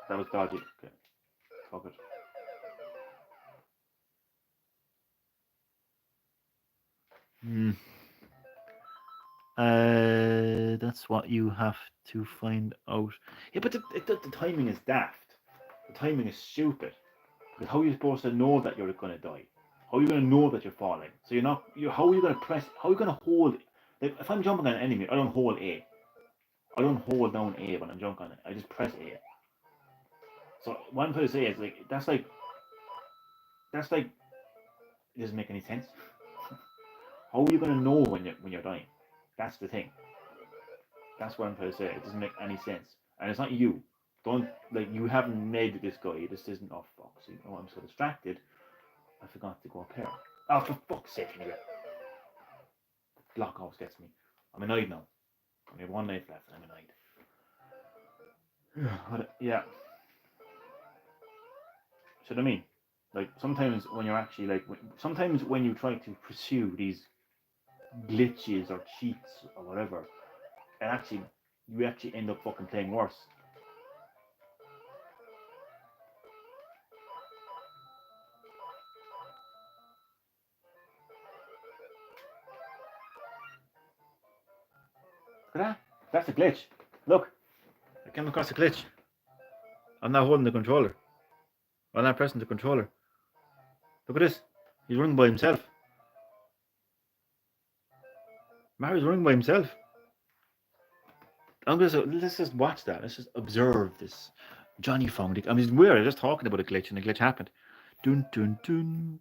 that was dodgy. Okay, fuck it. That's what you have to find out. Yeah, but the timing is daft. The timing is stupid. Because how are you supposed to know that you're gonna die? How are you gonna know that you're falling? So you're not. How are you gonna press? How are you gonna hold? Like, if I'm jumping on an enemy, I don't hold A. I don't hold down A when I'm jumping on it. I just press A. So what I'm trying to say is like that's like it doesn't make any sense. How are you gonna know when you're dying? That's the thing. That's what I'm trying to say. It doesn't make any sense, and it's not you. Don't like you haven't made this guy. This isn't. Oh fuck! See, oh, I'm so distracted. I forgot to go up here. Oh, for fuck's sake! Anyway, block always gets me. I'm annoyed now. I have 1 life left, and I'm annoyed. Yeah. So what I mean, like sometimes when you're actually like, sometimes when you try to pursue these glitches or cheats or whatever, and actually you actually end up fucking playing worse. Look at that. That's a glitch. Look, I came across a glitch. I'm not holding the controller. I'm not pressing the controller. Look at this. He's running by himself. Mario's running by himself. Let's just watch that. Let's just observe this. Johnny found it. I mean, it's weird. I was just talking about a glitch and the glitch happened. Dun dun dun.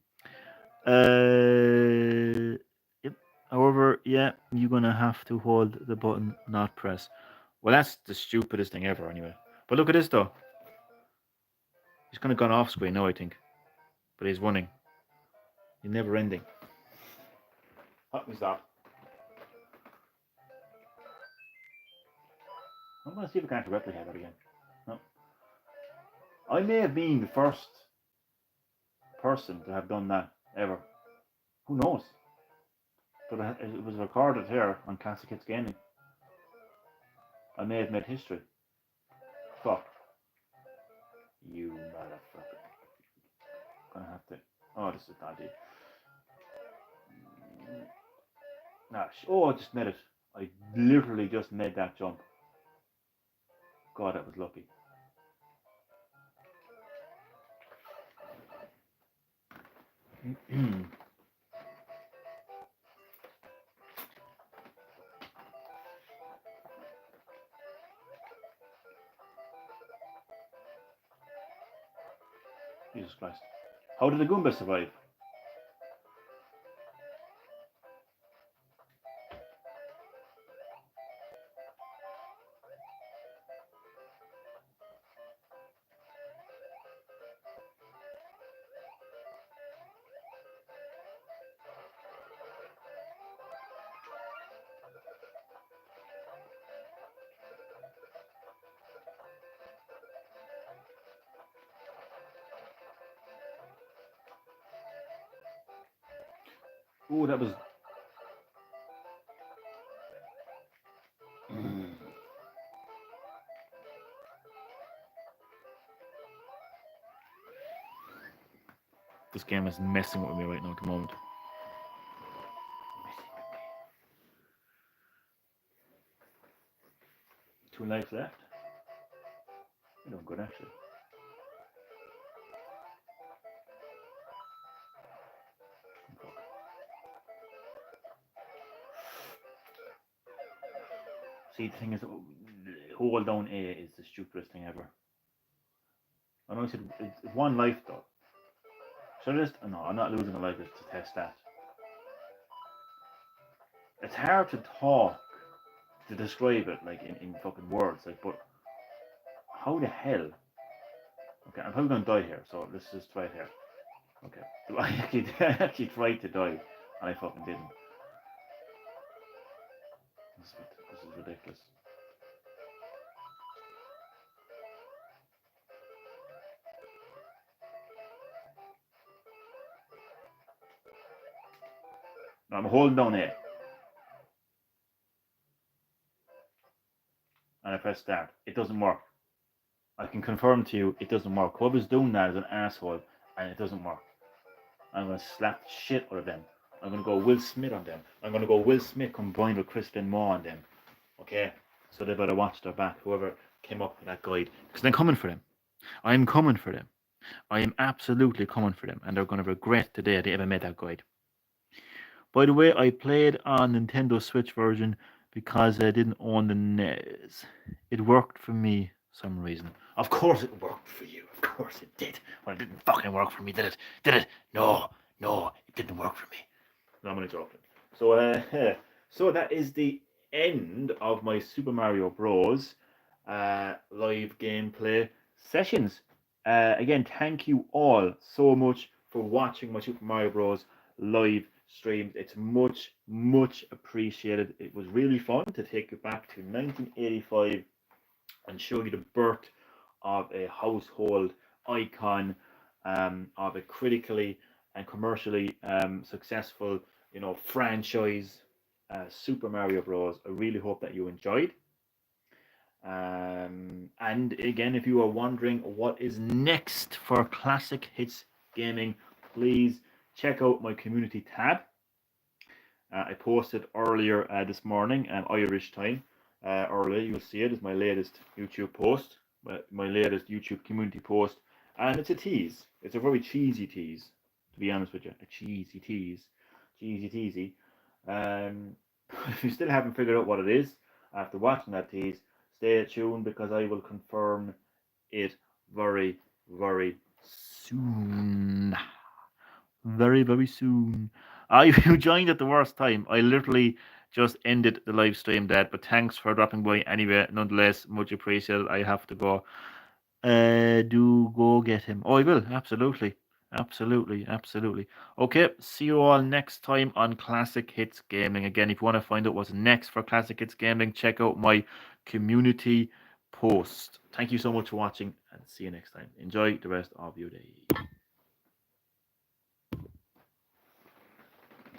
Yep. However, yeah, you're gonna have to hold the button, not press. Well, that's the stupidest thing ever, anyway. But look at this though. He's kind of gone off screen now, I think. But he's running. He's never ending. what was that? I'm gonna see if I can replicate that again. No. I may have been the first person to have done that ever. Who knows? But it was recorded here on Classic Hits Gaming. I may have made history. Fuck. You motherfucker. Gonna have to. Oh, this is dodgy. Oh, I just made it. I literally just made that jump. God, that was lucky. Jesus Christ. How did the Goomba survive? Oh, that was. This game is messing with me right now at the moment. 2 lives left. You're doing good, actually. See, the thing is, hold down A is the stupidest thing ever. I know I said it's one life though. Should I just? No, I'm not losing a life just to test that. It's hard to talk to describe it like in fucking words, like. But how the hell? Okay, I'm probably gonna die here, so let's just try it here. Okay, I actually tried to die, and I fucking didn't. This is ridiculous. Now I'm holding down A, and I press start. It doesn't work. I can confirm to you, it doesn't work. Whoever's doing that is an asshole, and it doesn't work. I'm gonna slap the shit out of them. I'm gonna go Will Smith on them. I'm gonna go Will Smith combined with Crispin Moore on them. Okay, so they better watch their back. Whoever came up with that guide, because I'm coming for them. I'm coming for them. I am absolutely coming for them, and they're gonna regret the day they ever made that guide. By the way, I played on Nintendo Switch version because I didn't own the NES. It worked for me some reason. Of course it worked for you. Of course it did. Well, it didn't fucking work for me, did it? Did it? No, it didn't work for me. No, I'm only joking. So, so that is the end of my Super Mario Bros. Live gameplay sessions. Again, thank you all so much for watching my Super Mario Bros. Live streams. It's much appreciated. It was really fun to take you back to 1985 and show you the birth of a household icon, of a critically and commercially successful, franchise, Super Mario Bros. I really hope that you enjoyed. And again, if you are wondering what is next for Classic Hits Gaming, please check out my community tab. I posted earlier this morning, Irish time. Early, you'll see it is my latest YouTube post, my latest YouTube community post, and it's a tease. It's a very cheesy tease, to be honest with you, a cheesy tease, cheesy teasy. If you still haven't figured out what it is after watching that tease, stay tuned because I will confirm it very, very soon. Very soon. If you joined at the worst time, I literally just ended the live stream dead. But thanks for dropping by anyway. Nonetheless, much appreciated. I have to go. Do go get him. Oh, I will. Absolutely. Okay, see you all next time on Classic Hits Gaming. Again, if you want to find out what's next for Classic Hits Gaming, check out my community post. Thank you so much for watching and see you next time. Enjoy the rest of your day.